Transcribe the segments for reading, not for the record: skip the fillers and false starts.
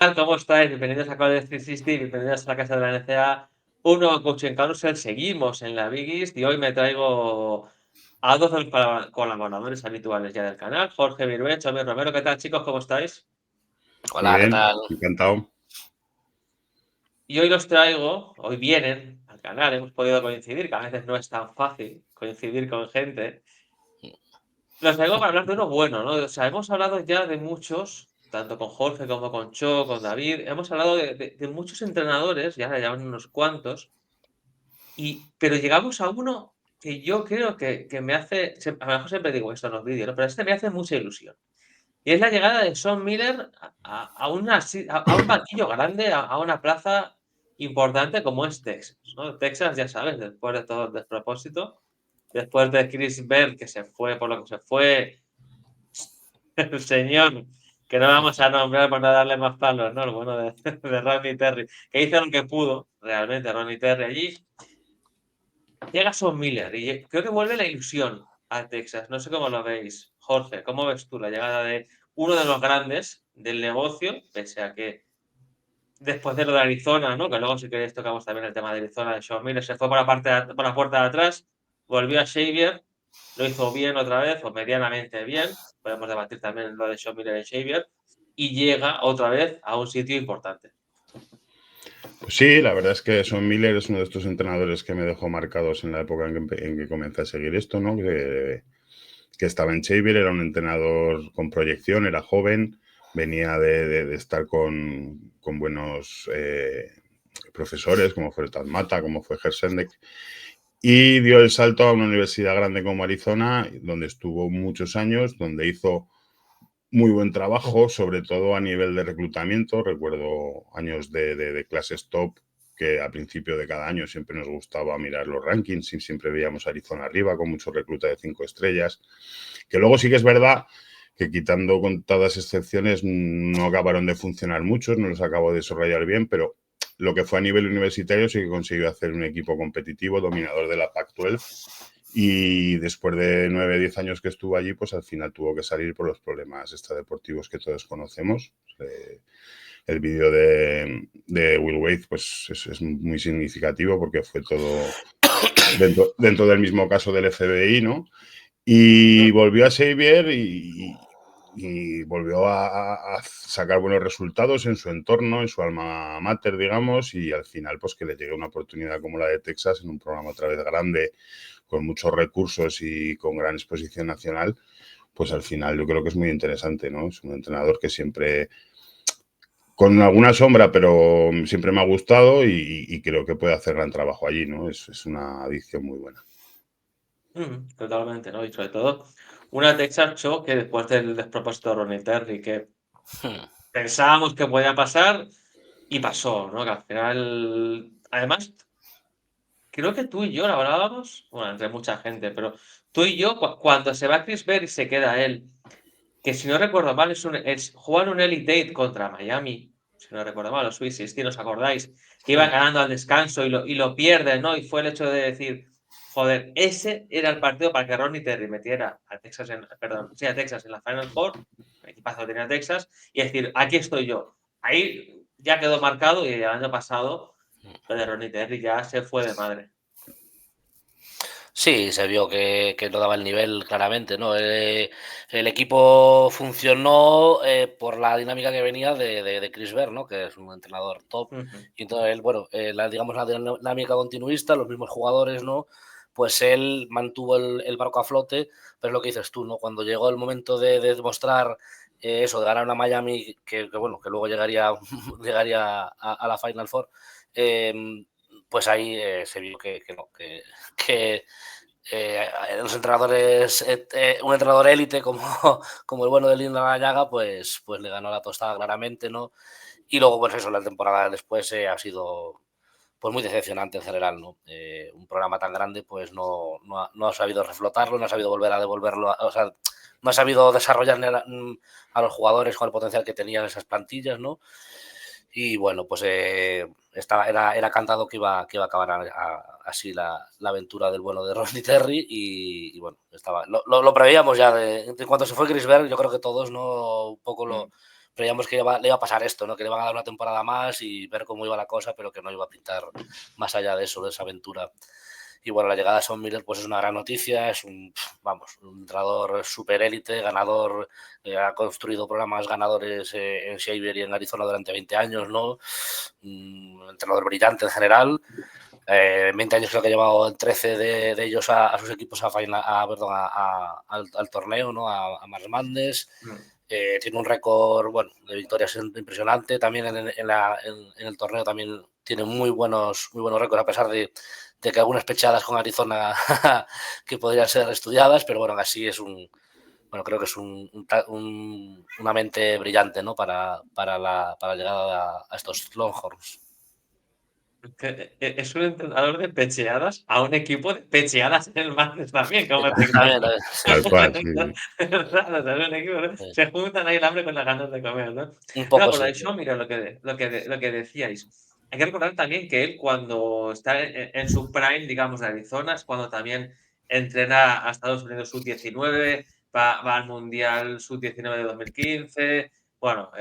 tal? ¿Cómo estáis? Bienvenidos a College 360, bienvenidos a la casa de la NCA. Un nuevo Coaching Carousel, seguimos en la Big East y hoy me traigo a dos de los colaboradores habituales ya del canal, Jorge Viruech, Omer Romero. ¿Qué tal, chicos? ¿Cómo estáis? Muy Hola, ¿qué bien, tal? encantado. Y hoy vienen al canal, hemos podido coincidir, que a veces no es tan fácil coincidir con gente. Los traigo para hablar de uno bueno, ¿no? O sea, hemos hablado ya de muchos, tanto con Jorge como con Cho, con David, hemos hablado de muchos entrenadores, ya llevan unos cuantos, pero llegamos a uno que yo creo que me hace, a lo mejor siempre digo esto en los vídeos, ¿no? Pero este me hace mucha ilusión. Y es la llegada de Sean Miller a un banquillo grande, a una plaza importante como es Texas, ¿no? Texas, ya sabes, después de todo el despropósito, después de Chris Bell, que se fue por lo que se fue, el señor, que no vamos a nombrar por no darle más palos, ¿no? El bueno de Ronnie Terry, que hizo lo que pudo, realmente, Ronnie Terry allí. Llega Son Miller y creo que vuelve la ilusión a Texas. No sé cómo lo veis. Jorge, ¿cómo ves tú la llegada de uno de los grandes del negocio? Pese a que después de lo de Arizona, ¿no? Que luego si queréis tocamos también el tema de Arizona, de Sean Miller, se fue por la puerta de atrás, volvió a Xavier, lo hizo bien otra vez, o medianamente bien. Podemos debatir también lo de Sean Miller y Xavier. Y llega otra vez a un sitio importante. Pues sí, la verdad es que Son Miller es uno de estos entrenadores que me dejó marcados en la época en que comencé a seguir esto, ¿no? Que estaba en Xavier, era un entrenador con proyección, era joven, venía de estar con buenos profesores, como fue Tad Mata, como fue Gersendek, y dio el salto a una universidad grande como Arizona, donde estuvo muchos años, donde hizo muy buen trabajo, sobre todo a nivel de reclutamiento. Recuerdo años de clases top, que a principio de cada año siempre nos gustaba mirar los rankings y siempre veíamos a Arizona arriba con muchos reclutas de 5 estrellas, que luego sí que es verdad que quitando contadas excepciones no acabaron de funcionar muchos, no los acabó de desarrollar bien, pero lo que fue a nivel universitario sí que consiguió hacer un equipo competitivo, dominador de la Pac-12, y después de 9, 10 años que estuvo allí, pues al final tuvo que salir por los problemas extradeportivos que todos conocemos. El vídeo de Will Wade pues es muy significativo porque fue todo dentro del mismo caso del FBI, ¿no? Y volvió a Xavier y volvió a sacar buenos resultados en su entorno, en su alma mater, digamos, y al final pues que le llegue una oportunidad como la de Texas en un programa otra vez grande, con muchos recursos y con gran exposición nacional, pues al final yo creo que es muy interesante, ¿no? Es un entrenador que siempre, con alguna sombra, pero siempre me ha gustado y creo que puede hacer gran trabajo allí, ¿no? Es una adición muy buena. Totalmente, ¿no? Y sobre todo, una Texas Show que después del despropósito de Ronnie Terry, que pensábamos que podía pasar y pasó, ¿no? Que al final, además, creo que tú y yo lo hablábamos, bueno, entre mucha gente, pero tú y yo, cuando se va Chris Berry y se queda él, que si no recuerdo mal, juegan un Elite Eight contra Miami, si no recuerdo mal, los Swiss, si os acordáis, que iban ganando al descanso y lo pierden, ¿no? Y fue el hecho de decir, joder, ese era el partido para que Ronnie Terry metiera a Texas a Texas en la Final Four, el equipazo tenía Texas, y decir, aquí estoy yo. Ahí ya quedó marcado y el año pasado lo de Ronnie Terry ya se fue de madre. Sí, se vio que no daba el nivel claramente, ¿no? El equipo funcionó por la dinámica que venía de Chris Berr, ¿no? Que es un entrenador top. Y entonces él, bueno, digamos la dinámica continuista, los mismos jugadores, ¿no? Pues él mantuvo el barco a flote, pero es lo que dices tú, ¿no? Cuando llegó el momento de demostrar eso, de ganar una Miami, bueno, que luego llegaría, llegaría a la Final Four, pues ahí se vio que no, que los entrenadores, un entrenador élite como, como el bueno de Linda Gallaga, pues le ganó la tostada claramente, ¿no? Y luego, pues eso, la temporada después ha sido pues muy decepcionante en general, ¿no? Un programa tan grande, pues no ha sabido reflotarlo, no ha sabido volver a devolverlo, o sea, no ha sabido desarrollar a los jugadores con el potencial que tenían esas plantillas, ¿no? Y bueno, pues era cantado que iba a acabar así la aventura del bueno de Ronnie Terry y bueno, lo preveíamos ya de cuando se fue Chris Berg, yo creo que todos no un poco creíamos que le iba a pasar esto, ¿no? Que le iban a dar una temporada más y ver cómo iba la cosa, pero que no iba a pintar más allá de eso, de esa aventura. Y bueno, la llegada de Sean Miller pues es una gran noticia, es un entrenador super élite, ganador, ha construido programas ganadores en Xavier y en Arizona durante 20 años, ¿no? Un entrenador brillante en general. 20 años creo que ha llevado 13 de ellos a sus equipos al torneo, ¿no? A March Madness. Tiene un récord, bueno, de victorias impresionante. También en el torneo también tiene muy buenos récords, a pesar de que algunas pechadas con Arizona que podrían ser estudiadas, pero bueno, así es creo que es una mente brillante, ¿no? Para la llegada a estos Longhorns. Es un entrenador de pecheadas a un equipo de pecheadas en el Madness también, como También, Tal cual, sí. Se juntan ahí el hambre con las ganas de comer, ¿no? Un poco No, con lo sí. de Sean, mira lo que decíais. Hay que recordar también que él, cuando está en su prime, digamos, de Arizona, es cuando también entrena a Estados Unidos sub-19, va al Mundial sub-19 de 2015. Bueno,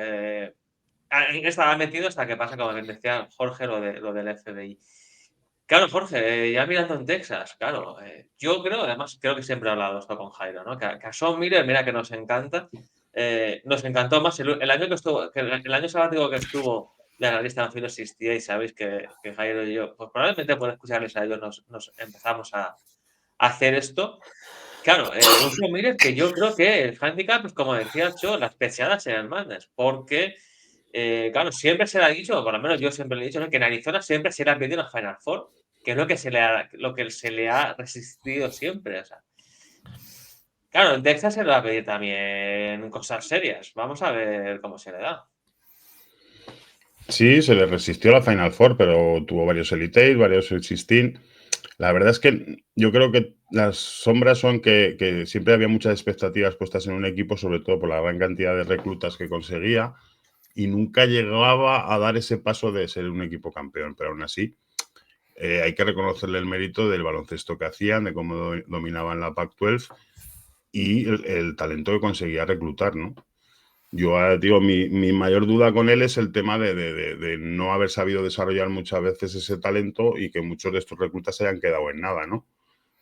estaba metido hasta que pasa, como decía Jorge, lo del FBI. Claro, Jorge, ya mirando en Texas, claro, yo creo, además, creo que siempre he hablado esto con Jairo, ¿no? Que a Sean Miller, mira que nos encanta, nos encantó más el año que estuvo, el año sabático que estuvo de analista no existía, y sabéis que Jairo y yo, pues probablemente por escucharles a ellos nos empezamos a hacer esto. Claro, un Sean Miller que yo creo que el handicap, pues como decía Cho, las pecheadas en el Madness, porque claro, siempre se le ha dicho, por lo menos yo siempre le he dicho, ¿no? Que en Arizona siempre se le ha pedido una Final Four, que es lo que se le ha resistido siempre. O sea. Claro, en Texas se le va a pedir también cosas serias. Vamos a ver cómo se le da. Sí, se le resistió la Final Four, pero tuvo varios Elite Eight, varios Sweet 16. La verdad es que yo creo que las sombras son que siempre había muchas expectativas puestas en un equipo, sobre todo por la gran cantidad de reclutas que conseguía, y nunca llegaba a dar ese paso de ser un equipo campeón. Pero aún así, hay que reconocerle el mérito del baloncesto que hacían, de cómo dominaban la Pac-12 y el talento que conseguía reclutar, ¿no? Yo digo, mi mayor duda con él es el tema de no haber sabido desarrollar muchas veces ese talento y que muchos de estos reclutas se hayan quedado en nada, ¿no?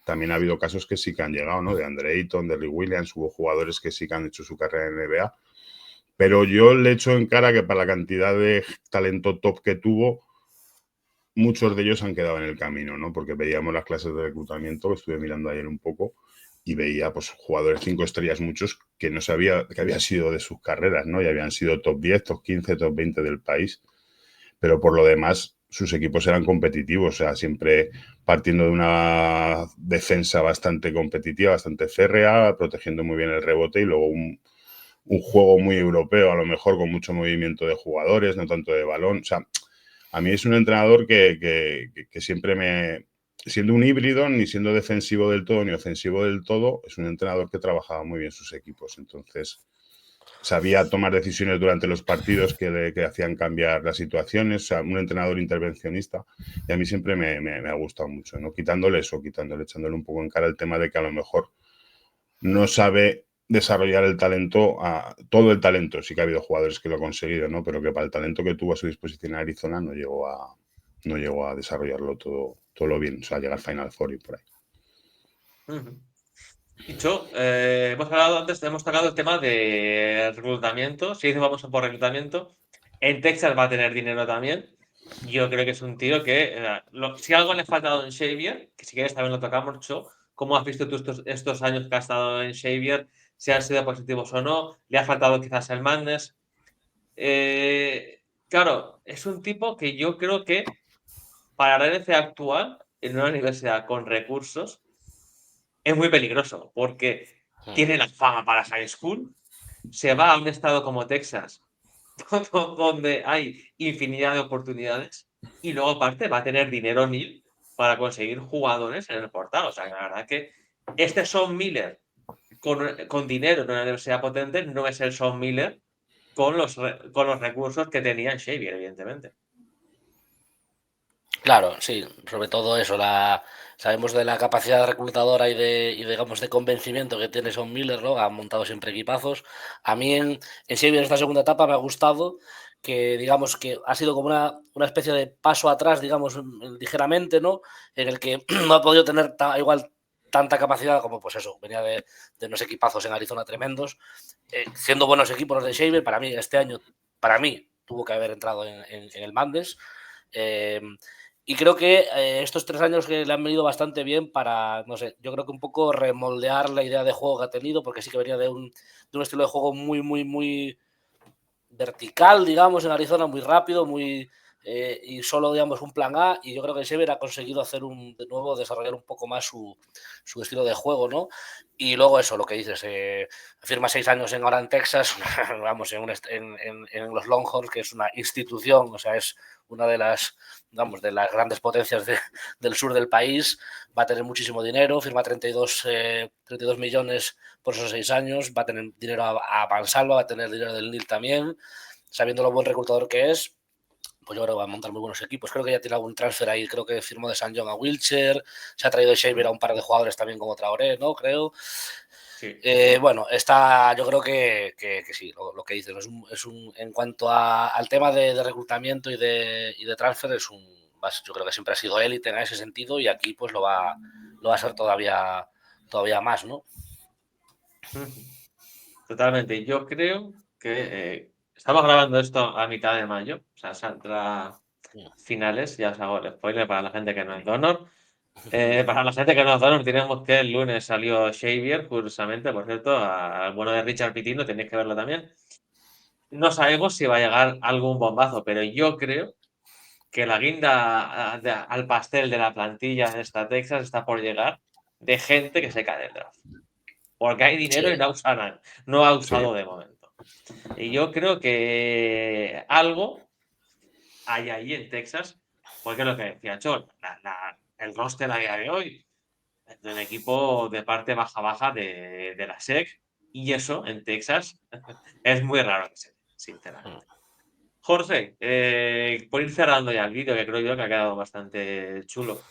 También ha habido casos que sí que han llegado, ¿no? De Andre Ayton, de Rick Williams, hubo jugadores que sí que han hecho su carrera en NBA, pero yo le echo en cara que para la cantidad de talento top que tuvo, muchos de ellos han quedado en el camino, ¿no? Porque veíamos las clases de reclutamiento, que estuve mirando ayer un poco, y veía pues jugadores 5 estrellas, muchos que no sabía que habían sido de sus carreras, ¿no? Y habían sido top 10, top 15, top 20 del país. Pero por lo demás, sus equipos eran competitivos, o sea, siempre partiendo de una defensa bastante competitiva, bastante férrea, protegiendo muy bien el rebote y luego un juego muy europeo, a lo mejor con mucho movimiento de jugadores, no tanto de balón. O sea, a mí es un entrenador que siempre siendo un híbrido, ni siendo defensivo del todo, ni ofensivo del todo, es un entrenador que trabajaba muy bien sus equipos. Entonces, sabía tomar decisiones durante los partidos que hacían cambiar las situaciones, o sea, un entrenador intervencionista, y a mí siempre me ha gustado mucho, ¿no? Echándole un poco en cara el tema de que a lo mejor no sabe desarrollar el talento, todo el talento, sí que ha habido jugadores que lo han conseguido, ¿no? Pero que para el talento que tuvo a su disposición en Arizona no llegó a desarrollarlo todo lo bien, o sea, llegar Final Four y por ahí. Dicho, hemos hablado antes, hemos tocado el tema de reclutamiento. Si vamos por reclutamiento, en Texas va a tener dinero también. Yo creo que es un tío que, si algo le ha faltado en Xavier, que si quieres también lo tocamos mucho, ¿cómo has visto tú estos años que ha estado en Xavier? Si han sido positivos o no, le ha faltado quizás el Madness. Claro, es un tipo que yo creo que para la NCAA actual, en una universidad con recursos, es muy peligroso, porque tiene la fama para high school, se va a un estado como Texas, donde hay infinidad de oportunidades, y luego aparte va a tener dinero mil para conseguir jugadores en el portal. O sea, la verdad que este Sean Miller con dinero en una universidad potente no es el Sean Miller con los recursos que tenía en Xavier, evidentemente. Claro, sí, sobre todo eso, sabemos de la capacidad reclutadora y digamos de convencimiento que tiene Son Miller, ¿no? Ha montado siempre equipazos. A mí en Xavi en esta segunda etapa me ha gustado que, digamos, que ha sido como una especie de paso atrás, digamos, ligeramente, ¿no? En el que no ha podido tener igual tanta capacidad como, pues eso, venía de unos equipazos en Arizona tremendos. Siendo buenos equipos los de Xavi, para mí este año, para mí, tuvo que haber entrado en el Mandes. Eh, y creo que estos 3 años que le han venido bastante bien para, no sé, yo creo que un poco remoldear la idea de juego que ha tenido, porque sí que venía de un estilo de juego muy, muy, muy vertical, digamos, en Arizona, muy rápido, y solo, digamos, un plan A, y yo creo que Sever ha conseguido hacer de nuevo, desarrollar un poco más su estilo de juego, ¿no? Y luego eso, lo que dices, firma 6 años ahora en Texas, vamos, en los Longhorns, que es una institución, o sea, es una de las, vamos, de las grandes potencias del sur del país, va a tener muchísimo dinero, firma 32 millones por esos 6 años, va a tener dinero a Mansalva, va a tener dinero del Nil también, sabiendo lo buen reclutador que es, pues yo creo que va a montar muy buenos equipos. Creo que ya tiene algún transfer ahí, creo que firmó de San John a Wilcher, se ha traído de Shaver a un par de jugadores también como Traoré, ¿no? Creo. Sí. Bueno, yo creo que sí, lo que dices, en cuanto al tema de reclutamiento y de transfer, yo creo que siempre ha sido élite en ese sentido y aquí pues lo va a ser todavía más, ¿no? Totalmente. Yo creo que estamos grabando esto a mitad de mayo, o sea, saldrá finales, ya os hago el spoiler para la gente que no es donor. Para la gente que no es donor, tenemos que el lunes salió Xavier, curiosamente, por cierto, al bueno de Richard Pitino, tenéis que verlo también. No sabemos si va a llegar algún bombazo, pero yo creo que la guinda al pastel de la plantilla de esta Texas está por llegar de gente que se cae del draft. Porque hay dinero y Sí. no ha Sí. usado de momento. Y yo creo que algo hay ahí en Texas, porque lo que decía Chon, el roster a día de hoy es de un equipo de parte baja de la SEC, y eso en Texas es muy raro que se dé, sinceramente. Jorge, por ir cerrando ya el vídeo, que creo yo que ha quedado bastante chulo.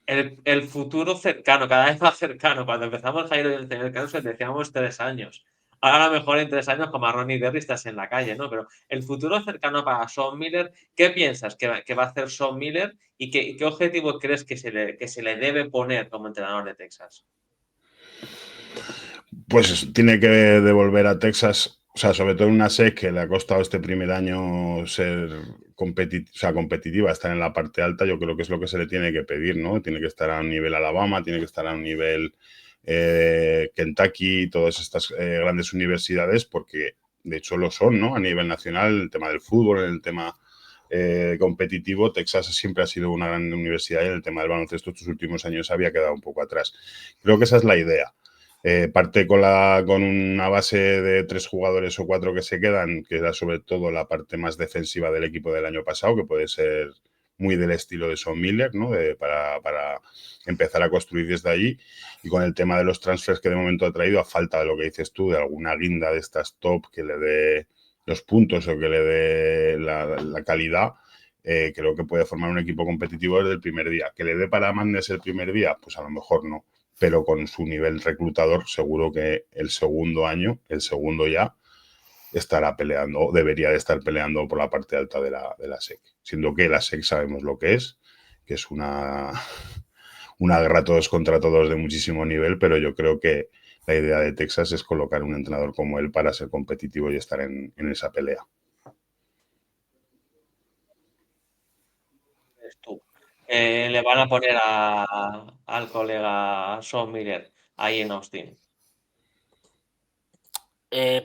El futuro cercano, cada vez más cercano. Cuando empezamos Jairo y el señor Carlos decíamos 3 años. Ahora a lo mejor en 3 años, como a Ronnie Derry, estás en la calle, ¿no? Pero el futuro cercano para Sean Miller, ¿qué piensas que va a hacer Sean Miller y qué objetivo crees que se le debe poner como entrenador de Texas? Pues tiene que devolver a Texas, o sea, sobre todo en una SEC que le ha costado este primer año ser competitiva, estar en la parte alta, yo creo que es lo que se le tiene que pedir, ¿no? Tiene que estar a un nivel Alabama, tiene que estar a un nivel Kentucky, todas estas grandes universidades, porque de hecho lo son, ¿no? A nivel nacional, el tema del fútbol, el tema competitivo, Texas siempre ha sido una gran universidad y en el tema del baloncesto estos últimos años había quedado un poco atrás. Creo que esa es la idea. Parte con una base de 3 jugadores o 4 que se quedan, que era sobre todo la parte más defensiva del equipo del año pasado, que puede ser muy del estilo de Son Miller, ¿no? Para empezar a construir desde allí. Y con el tema de los transfers que de momento ha traído, a falta de lo que dices tú, de alguna guinda de estas top que le dé los puntos o que le dé la calidad, creo que puede formar un equipo competitivo desde el primer día. ¿Que le dé para Madness el primer día? Pues a lo mejor no, pero con su nivel reclutador seguro que el segundo ya, estará peleando, o debería de estar peleando por la parte alta de la SEC. Siendo que la SEC sabemos lo que es una guerra todos contra todos de muchísimo nivel, pero yo creo que la idea de Texas es colocar un entrenador como él para ser competitivo y estar en esa pelea. Le van a poner al colega Sean Miller ahí en Austin.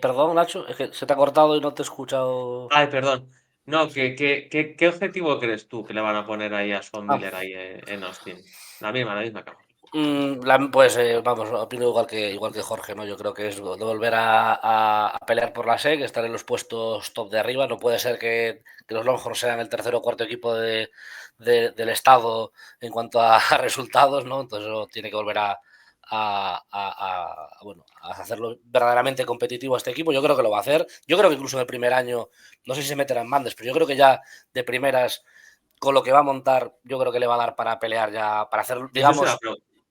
Perdón, Nacho, es que se te ha cortado y no te he escuchado. Ay, perdón. No, ¿qué objetivo crees tú que le van a poner ahí a Sean Miller ahí en Austin? La misma, cabrón. Pues vamos, opino igual que Jorge, ¿no? Yo creo que es de volver a pelear por la SEC, estar en los puestos top de arriba. No puede ser que los Longhorns sean el tercer o cuarto equipo del estado en cuanto a resultados, ¿no? Entonces eso tiene que volver bueno, a hacerlo verdaderamente competitivo a este equipo. Yo creo que lo va a hacer. Yo creo que incluso en el primer año, no sé si se meterán Mandes, pero yo creo que ya de primeras con lo que va a montar, yo creo que le va a dar para pelear ya, para hacer, digamos.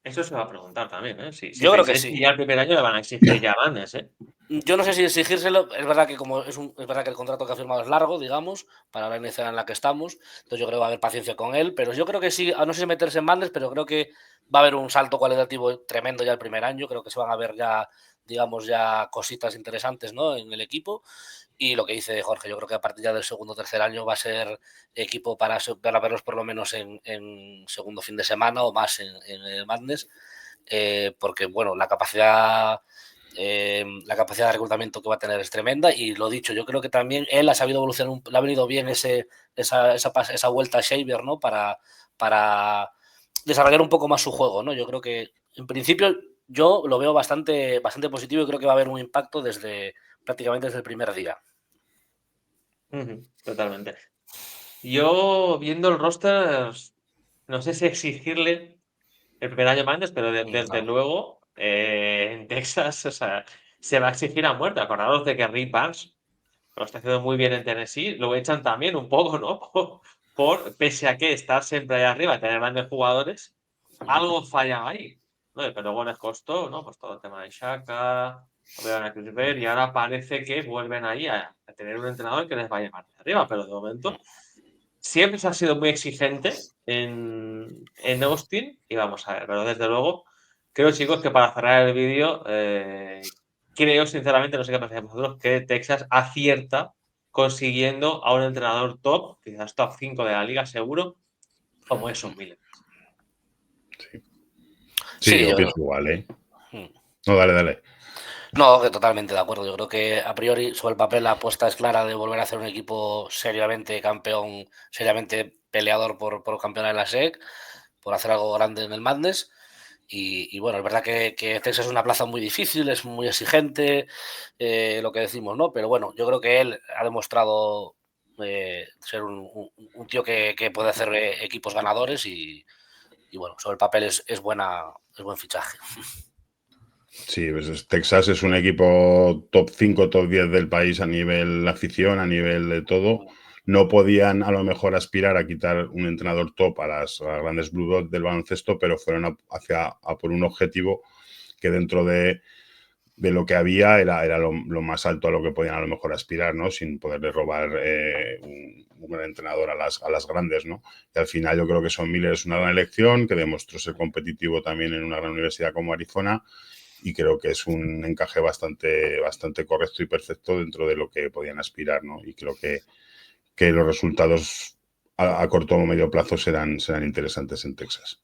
Eso se va a preguntar también, ¿eh? Si Yo creo que pensáis que sí. ya el primer año le van a exigir ya Bandes, ¿eh? Yo no sé si exigírselo, es verdad que es verdad que el contrato que ha firmado es largo, digamos, para la NCAA en la que estamos, entonces yo creo que va a haber paciencia con él, pero yo creo que sí, no sé si meterse en Bandes, pero creo que va a haber un salto cualitativo tremendo ya el primer año, creo que se van a ver ya, digamos, ya cositas interesantes, ¿no?, en el equipo, y lo que dice Jorge, yo creo que a partir ya del segundo o tercer año va a ser equipo para verlos por lo menos en segundo fin de semana o más en el Madness, porque, bueno, la capacidad de reclutamiento que va a tener es tremenda y lo dicho, yo creo que también él ha sabido evolucionar, le ha venido bien esa vuelta a Xavier, ¿no?, para desarrollar un poco más su juego, ¿no? Yo creo que en principio yo lo veo bastante positivo y creo que va a haber un impacto prácticamente desde el primer día. Totalmente. Yo, viendo el roster, no sé si exigirle el primer año Bandes, pero desde luego en Texas, o sea, se va a exigir a muerte. Acordaros de que Rick Barnes lo está haciendo muy bien en Tennessee, lo echan también un poco, ¿no? Pese a que está siempre ahí arriba, tener grandes jugadores, algo fallaba ahí, ¿no? Pero luego les costó, ¿no? Pues todo el tema de Shaka, volvieron a Chris Bear, y ahora parece que vuelven ahí a tener un entrenador que les va a llevar de arriba, pero de momento siempre se ha sido muy exigente en Austin, y vamos a ver, pero desde luego, creo, chicos, que para cerrar el vídeo, creo sinceramente, no sé qué pensáis vosotros, que Texas acierta consiguiendo a un entrenador top, quizás top 5 de la liga seguro, como es un Miller. Sí, Sí, yo yo pienso creo. igual, ¿eh? No, dale. No, que totalmente de acuerdo. Yo creo que a priori sobre el papel la apuesta es clara de volver a hacer un equipo seriamente campeón, seriamente peleador por campeonar en la SEC, por hacer algo grande en el Madness. Y bueno, es verdad que Texas es una plaza muy difícil, es muy exigente, lo que decimos, ¿no? Pero bueno, yo creo que él ha demostrado ser un tío que puede hacer equipos ganadores y bueno, sobre el papel es buen fichaje. Sí, pues Texas es un equipo top 5, top 10 del país a nivel afición, a nivel de todo. No podían a lo mejor aspirar a quitar un entrenador top a las grandes Blue Dots del baloncesto, pero fueron a por un objetivo que dentro de lo que había era lo más alto a lo que podían a lo mejor aspirar, ¿no? Sin poderle robar un gran entrenador a las grandes, ¿no? Y al final yo creo que Son Miller es una gran elección, que demostró ser competitivo también en una gran universidad como Arizona, y creo que es un encaje bastante correcto y perfecto dentro de lo que podían aspirar, ¿no? Y creo que los resultados a corto o medio plazo serán interesantes en Texas.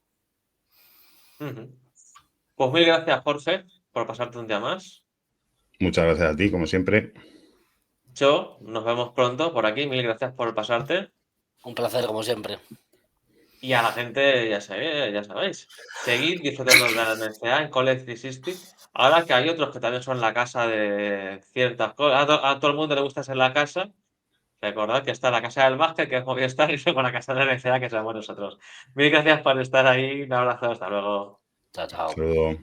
Pues mil gracias, Jorge, por pasarte un día más. Muchas gracias a ti, como siempre. Nos vemos pronto por aquí. Mil gracias por pasarte. Un placer, como siempre. Y a la gente, ya sabéis, seguid disfrutando de la NCAA en College 360. Ahora que hay otros que también son la casa de ciertas cosas. A todo el mundo le gusta ser la casa. Recordad que está la casa del máster, que es Movistar, y luego la casa de la NCAA, que somos nosotros. Mil gracias por estar ahí. Un abrazo, hasta luego. Chao. Saludos.